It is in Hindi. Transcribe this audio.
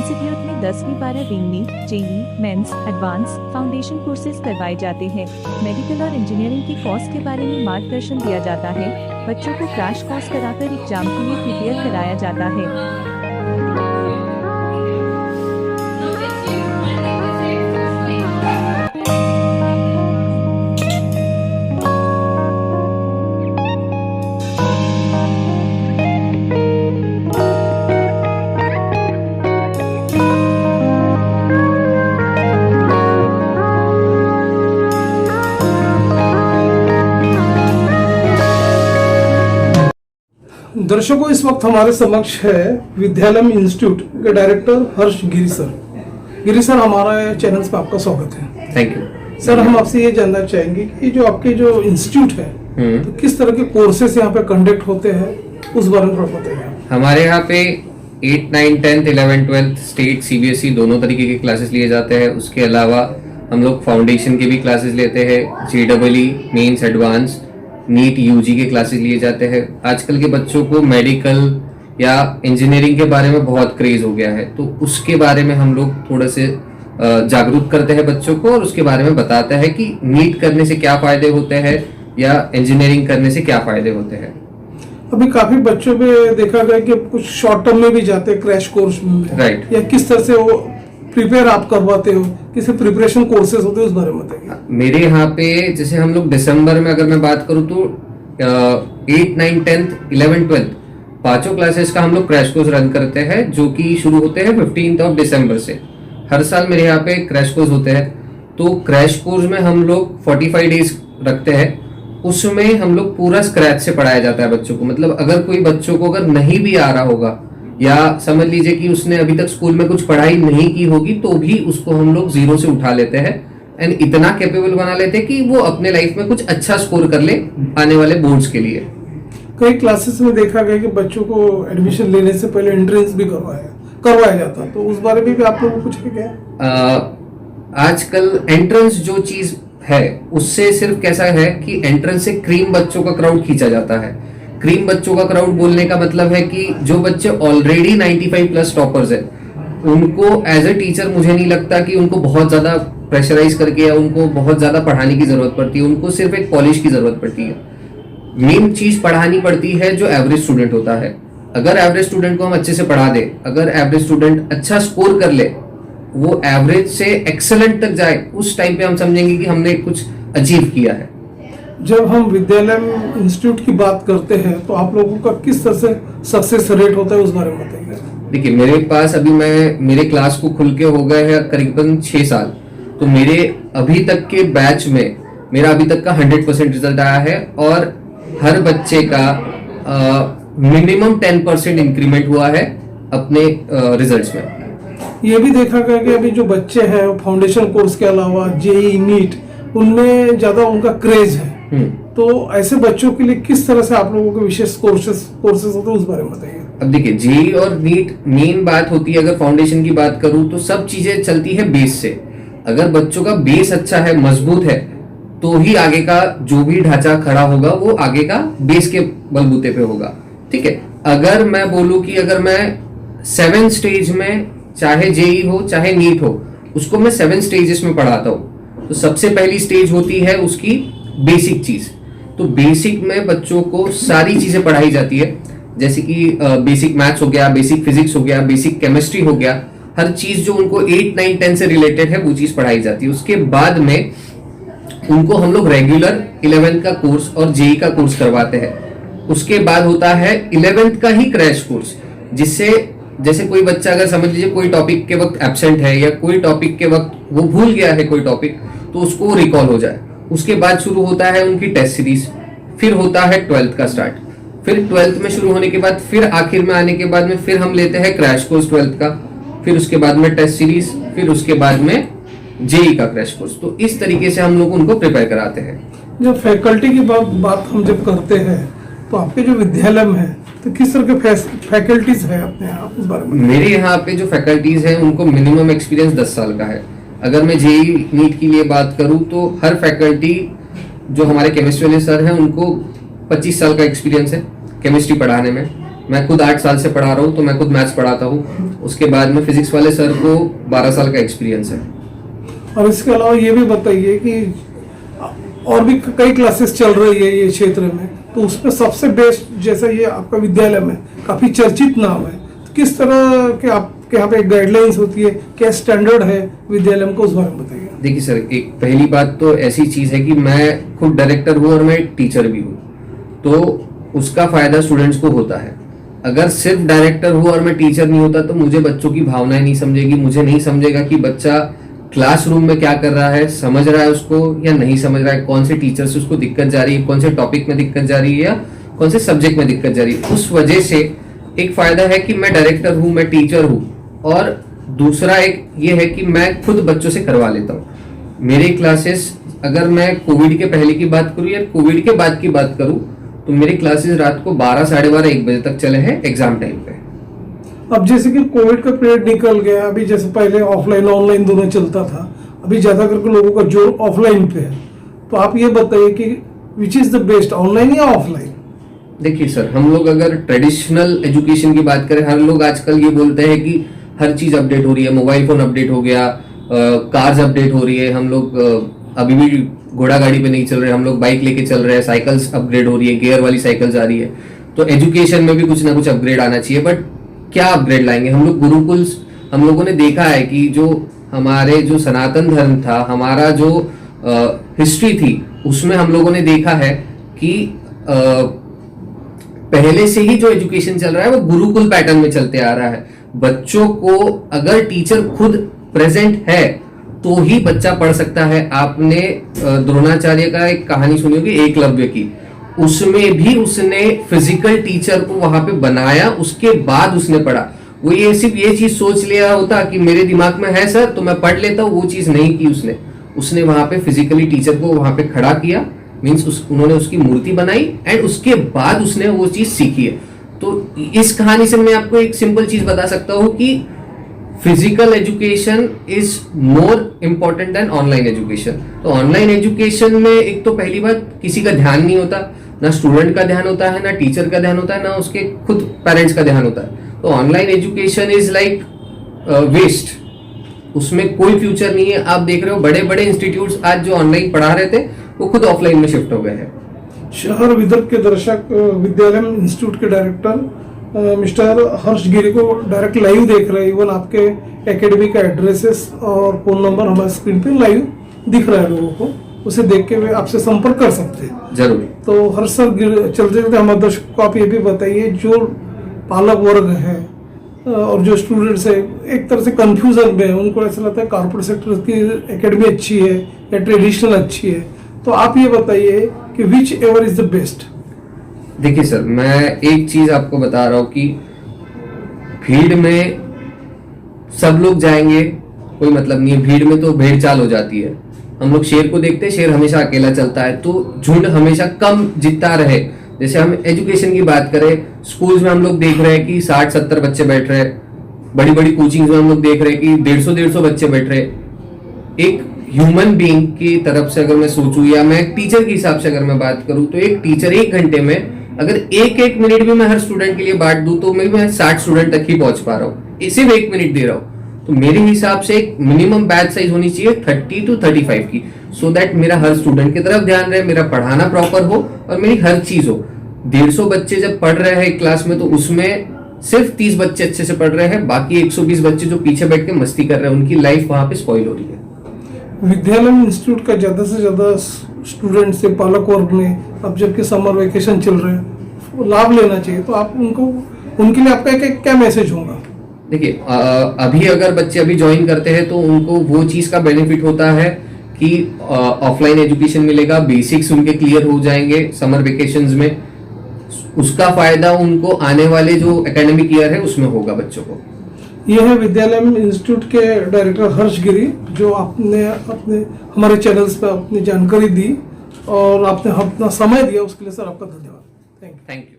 इंस्टीट्यूट में 10वीं 12वीं NEET, JEE, mains, advance, foundation courses करवाए जाते हैं। मेडिकल और इंजीनियरिंग की कोर्स के बारे में मार्गदर्शन दिया जाता है। बच्चों को क्रैश कोर्स कराकर एग्जाम के लिए प्रिपेयर कराया जाता है। दर्शकों, इस वक्त हमारे समक्ष है विद्यालम इंस्टीट्यूट के डायरेक्टर हर्ष गिरी सर। गिरी सर, हमारे चैनल पे आपका स्वागत है। Thank you sir. हम आपसे ये जानना चाहेंगे कि जो आपके जो इंस्टीट्यूट है तो किस तरह के कोर्सेस यहाँ पे कंडक्ट होते हैं, उस बारे में थोड़ा बताइए। हमारे यहाँ पे 8, 9, 10, 11, 12 स्टेट सीबीएसई दोनों तरीके के क्लासेस लिए जाते हैं। उसके अलावा हम लोग फाउंडेशन के भी क्लासेस लेते हैं, JEE, mains, advance, NEET, UG के क्लासेस लिए जाते हैं। आजकल के बच्चों को मेडिकल या इंजीनियरिंग के बारे में बहुत क्रेज हो गया है, तो उसके बारे में हम लोग थोड़े से जागरूक करते हैं बच्चों को और उसके बारे में बताते हैं कि नीट करने से क्या फायदे होते हैं या इंजीनियरिंग करने से क्या फायदे होते हैं। अभी काफी बच्चों पे देखा गया कि कुछ शॉर्ट टर्म में भी जाते हैं क्रैश कोर्स में, राइट। या किस तरह से वो प्रिपेयर आप करवाते हो, किस प्रिपरेशन कोर्सेज होते हैं, उस बारे में बताइए। मेरे यहाँ पे जैसे हम लोग दिसंबर में अगर मैं बात करूँ तो 8, 9, 10, 11, 12 पांचों क्लासेस का हम लोग क्रैश कोर्स रन करते हैं, जो कि शुरू होते हैं 15 दिसंबर से। हर साल मेरे यहाँ पे क्रैश कोर्स होते हैं। तो क्रैश कोर्स में हम लोग 45 डेज रखते हैं। उसमें हम लोग पूरा स्क्रैच से पढ़ाया जाता है बच्चों को। मतलब अगर कोई बच्चों को अगर नहीं भी आ रहा होगा या समझ लीजिए कि उसने अभी तक स्कूल में कुछ पढ़ाई नहीं की होगी, तो भी उसको हम लोग जीरो से उठा लेते हैं एंड इतना कैपेबल बना लेते हैं कि वो अपने लाइफ में कुछ अच्छा स्कोर कर ले आने वाले बोर्ड्स के लिए। कई क्लासेस में देखा गया कि बच्चों को एडमिशन लेने से पहले एंट्रेंस भी करवाया जाता, तो उस बारे में भी आप लोगों को कुछ है क्या? आजकल एंट्रेंस जो चीज है उससे सिर्फ कैसा है कि एंट्रेंस से क्रीम बच्चों का क्राउड खींचा जाता है। क्रीम बच्चों का क्राउड बोलने का मतलब है कि जो बच्चे ऑलरेडी 95+ टॉपर्स है, उनको एज ए टीचर मुझे नहीं लगता कि उनको बहुत ज्यादा प्रेशराइज करके या उनको बहुत ज्यादा पढ़ाने की जरूरत पड़ती है। उनको सिर्फ एक पॉलिश की जरूरत पड़ती है। मेन चीज पढ़ानी पड़ती है जो एवरेज स्टूडेंट होता है। अगर एवरेज स्टूडेंट को हम अच्छे से पढ़ा दे, अगर एवरेज स्टूडेंट अच्छा स्कोर कर ले, वो एवरेज से एक्सेलेंट तक जाए, उस टाइम पे हम समझेंगे कि हमने कुछ अचीव किया है। जब हम विद्यालय इंस्टीट्यूट की बात करते हैं तो आप लोगों का किस तरह से सक्सेस रेट होता है, उस बारे में बताइए। देखिए, मेरे पास अभी मेरे क्लास को खुल के हो गए हैं करीबन 6 साल। तो मेरे अभी तक के बैच में मेरा अभी तक का 100% रिजल्ट आया है और हर बच्चे का मिनिमम 10% इंक्रीमेंट हुआ है अपने रिजल्ट्स में। ये भी देखा गया कि अभी जो बच्चे हैं फाउंडेशन कोर्स के अलावा जेईई, नीट, उनमें ज्यादा उनका क्रेज है। तो ऐसे बच्चों के लिए किस तरह से आप लोगों के विशेष कोर्सेज होते हैं, उस बारे में बताइए। अब देखिए, जेईई और नीट मेन बात होती है, अगर फाउंडेशन की बात करूं तो सब चीजें चलती है बेस से। अगर बच्चों का बेस अच्छा है, मजबूत है, तो ही आगे का जो भी ढांचा खड़ा होगा वो आगे का बेस के बलबूते पे होगा। ठीक है। अगर मैं बोलूं कि अगर मैं 7 स्टेज में, चाहे जेईई हो चाहे नीट हो, उसको मैं 7 स्टेजेस में पढ़ाता हूं। तो सबसे पहली स्टेज होती है उसकी बेसिक चीज। तो बेसिक में बच्चों को सारी चीजें पढ़ाई जाती है, जैसे कि बेसिक मैथ्स हो गया, बेसिक फिजिक्स हो गया, बेसिक केमिस्ट्री हो गया। हर चीज जो उनको 8, 9, 10 से रिलेटेड है वो चीज पढ़ाई जाती है। उसके बाद में उनको हम लोग रेगुलर 11th का कोर्स और जेईई का कोर्स करवाते हैं। उसके बाद होता है 11th का ही क्रैश कोर्स, जिससे जैसे कोई बच्चा अगर समझ लीजिए कोई टॉपिक के वक्त एब्सेंट है या कोई टॉपिक के वक्त वो भूल गया है कोई टॉपिक, तो उसको रिकॉल हो जाए। उसके बाद शुरू होता है उनकी टेस्ट सीरीज, फिर होता है 12th का स्टार्ट। फिर 12th में शुरू होने के बाद फिर आखिर में आने के बाद में फिर हम लेते हैं क्रैश कोर्स 12th का, फिर उसके बाद में टेस्ट सीरीज, फिर उसके बाद में जेईई का क्रैश कोर्स। तो इस तरीके से हम लोग उनको प्रिपेयर कराते हैं। जब फैकल्टी की बात हम जब करते हैं तो आपके जो विद्यालय में है तो किस तरह के फैकल्टीज है अपने यहाँ, उस बारे में? मेरे यहाँ पे जो फैकल्टीज हैं उनको मिनिमम एक्सपीरियंस 10 साल का है। अगर मैं जेईई नीट के लिए बात करूँ तो हर फैकल्टी जो हमारे केमिस्ट्री वाले सर हैं उनको 25 साल का एक्सपीरियंस है केमिस्ट्री पढ़ाने में। मैं खुद 8 साल से पढ़ा रहा हूँ, तो मैं खुद मैथ्स पढ़ाता हूँ। उसके बाद में फिजिक्स वाले सर को 12 साल का एक्सपीरियंस है। और इसके अलावा ये भी बताइए कि और भी कई क्लासेस चल रही है ये क्षेत्र में, तो उसमें सबसे बेस्ट, जैसा ये आपका विद्यालय में काफी चर्चित नाम है, तो किस तरह के आपके यहाँ पे गाइडलाइंस होती है, क्या स्टैंडर्ड है विद्यालय में, उस बारे में बताइए। देखिए सर, एक पहली बात तो ऐसी चीज है कि मैं खुद डायरेक्टर हूँ और मैं टीचर भी हूँ, तो उसका फायदा स्टूडेंट्स को होता है। अगर सिर्फ डायरेक्टर हूँ और मैं टीचर नहीं होता तो मुझे बच्चों की भावनाएं नहीं समझेगी, मुझे नहीं समझेगा कि बच्चा क्लासरूम में क्या कर रहा है, समझ रहा है उसको या नहीं समझ रहा है, कौन से टीचर से उसको दिक्कत जा रही है, कौन से टॉपिक में दिक्कत जा रही है या कौन से सब्जेक्ट में दिक्कत जा रही है। उस वजह से एक फायदा है कि मैं डायरेक्टर हूँ, मैं टीचर हूँ, और दूसरा एक ये है कि मैं खुद बच्चों से करवा लेता हूँ मेरे क्लासेस। अगर मैं कोविड के पहले की बात करूँ या कोविड के बाद की बात करूँ तो मेरे क्लासेस रात को 12, साढ़े 12, 1 बजे तक चले हैं एग्जाम टाइम पे। अब जैसे कि कोविड का पीरियड निकल गया, अभी जैसे पहले ऑफलाइन ऑनलाइन दोनों चलता था, अभी ज्यादा करके लोगों का जोर ऑफलाइन पे है, तो आप ये बताइए कि which is the best, online या ऑफलाइन? देखिए सर, हम लोग अगर ट्रेडिशनल एजुकेशन की बात करें, हर लोग आजकल ये बोलते हैं कि हर चीज अपडेट हो रही है, मोबाइल फोन अपडेट हो गया, कार्स अपडेट हो रही है, हम लोग अभी भी घोड़ा गाड़ी पे नहीं चल रहे, हम लोग बाइक लेके चल रहे हैं, साइकिल्स अपग्रेड हो रही है, गियर वाली साइकिल्स आ रही है, तो एजुकेशन में भी कुछ ना कुछ अपग्रेड आना चाहिए। बट क्या अपग्रेड लाएंगे? हम लोग गुरुकुल्स, हम लोगों ने देखा है कि जो हमारे जो सनातन धर्म था, हमारा जो हिस्ट्री थी, उसमें हम लोगों ने देखा है कि पहले से ही जो एजुकेशन चल रहा है वो गुरुकुल पैटर्न में चलते आ रहा है। बच्चों को अगर टीचर खुद प्रेजेंट है तो ही बच्चा पढ़ सकता है। आपने द्रोणाचार्य का एक कहानी सुनी होगी एकलव्य की, उसमें भी उसने फिजिकल टीचर को वहां पे बनाया, उसके बाद उसने पढ़ा। वो ये सिर्फ ये चीज सोच लिया होता कि मेरे दिमाग में है सर तो मैं पढ़ लेता हूँ, वो चीज नहीं की उसने वहां पे फिजिकली टीचर को वहां पे खड़ा किया, मीन्स उन्होंने उसकी मूर्ति बनाई एंड उसके बाद उसने वो चीज सीखी है। तो इस कहानी से मैं आपको एक सिंपल चीज बता सकता हूँ कि physical education is more important then online education. तो ऑनलाइन एजुकेशन में एक तो पहली बात किसी का ध्यान नहीं होता, ना स्टूडेंट का ध्यान होता है, ना टीचर का ध्यान होता है, ना उसके खुद पेरेंट्स का ध्यान होता है। तो online education is like waste, उसमें कोई फ्यूचर नहीं है। आप देख रहे हो बड़े बड़े इंस्टीट्यूट्स आज जो ऑनलाइन पढ़ा रहे थे वो खुद ऑफलाइन में शिफ्ट हो गए हैं। शहर विदर्भ के दर्शक विद्यालय इंस्टीट्यूट के डायरेक्टर मिस्टर हर्ष गिरी को डायरेक्ट लाइव देख रहे हैं। इवन आपके एकेडमी का एड्रेसेस और फोन नंबर हमारे स्क्रीन पे लाइव दिख रहा है लोगों को, उसे देख के वे आपसे संपर्क कर सकते हैं। जरूर। तो हर्ष सर, चलते चलते हमारे दर्शकों को आप ये भी बताइए, जो पालक वर्ग है और जो स्टूडेंट्स है एक तरह से कंफ्यूजन में है, उनको ऐसा लगता है कॉर्पोरेट सेक्टर की एकेडमी अच्छी है या ट्रेडिशनल अच्छी है, तो आप ये बताइए कि which ever is the best? देखिए सर, मैं एक चीज आपको बता रहा हूं कि भीड़ में सब लोग जाएंगे कोई मतलब नहीं है, भीड़ में तो भेड़ चाल हो जाती है। हम लोग शेर को देखते हैं, शेर हमेशा अकेला चलता है, तो झुंड हमेशा कम जीतता रहे। जैसे हम एजुकेशन की बात करें, स्कूल्स में हम लोग देख रहे हैं कि 60-70 बच्चे बैठ रहे हैं, बड़ी बड़ी कोचिंग्स में हम लोग देख रहे हैं कि 150-150 बच्चे बैठ रहे हैं। एक ह्यूमन बीइंग की तरफ से अगर मैं सोचूं या मैं टीचर के हिसाब से अगर मैं बात करूं, तो एक टीचर 1 घंटे में अगर एक मिनट भी मैं हर स्टूडेंट के लिए बांट दूं तो मैं 60 स्टूडेंट तक ही पहुंच पा रहा हूँ, सिर्फ 1 मिनट दे रहा हूँ। तो मेरे हिसाब से एक मिनिमम बैच साइज होनी चाहिए 30 to 35 की, सो दैट मेरा हर स्टूडेंट की तरफ ध्यान रहे, मेरा पढ़ाना प्रॉपर हो और मेरी हर चीज हो। 150 बच्चे जब पढ़ रहे हैं एक क्लास में तो उसमें सिर्फ 30 बच्चे अच्छे से पढ़ रहे हैं, बाकी 120 बच्चे जो पीछे बैठ के मस्ती कर रहे हैं, उनकी लाइफ वहां पे स्पॉइल हो रही है। विद्यालय इंस्टीट्यूट का ज्यादा से ज्यादा स्टूडेंट से पालक वर्ग ने, अब जबकि समर वेकेशन चल रहे हैं, लाभ लेना चाहिए, तो आप उनके लिए आपका क्या मैसेज होगा? देखिए, अभी अगर बच्चे अभी ज्वाइन करते हैं तो उनको वो चीज का बेनिफिट होता है कि ऑफलाइन एजुकेशन मिलेगा, बेसिक्स उनके क्लियर हो जाएंगे समर वेकेशंस में, उसका फायदा उनको आने वाले जो एकेडमिक ईयर है उसमें होगा बच्चों को। यह है विद्यालय इंस्टीट्यूट के डायरेक्टर हर्ष गिरी, जो आपने अपने हमारे चैनल्स पर अपनी जानकारी दी और आपने अपना समय दिया, उसके लिए सर आपका धन्यवाद। Thank you.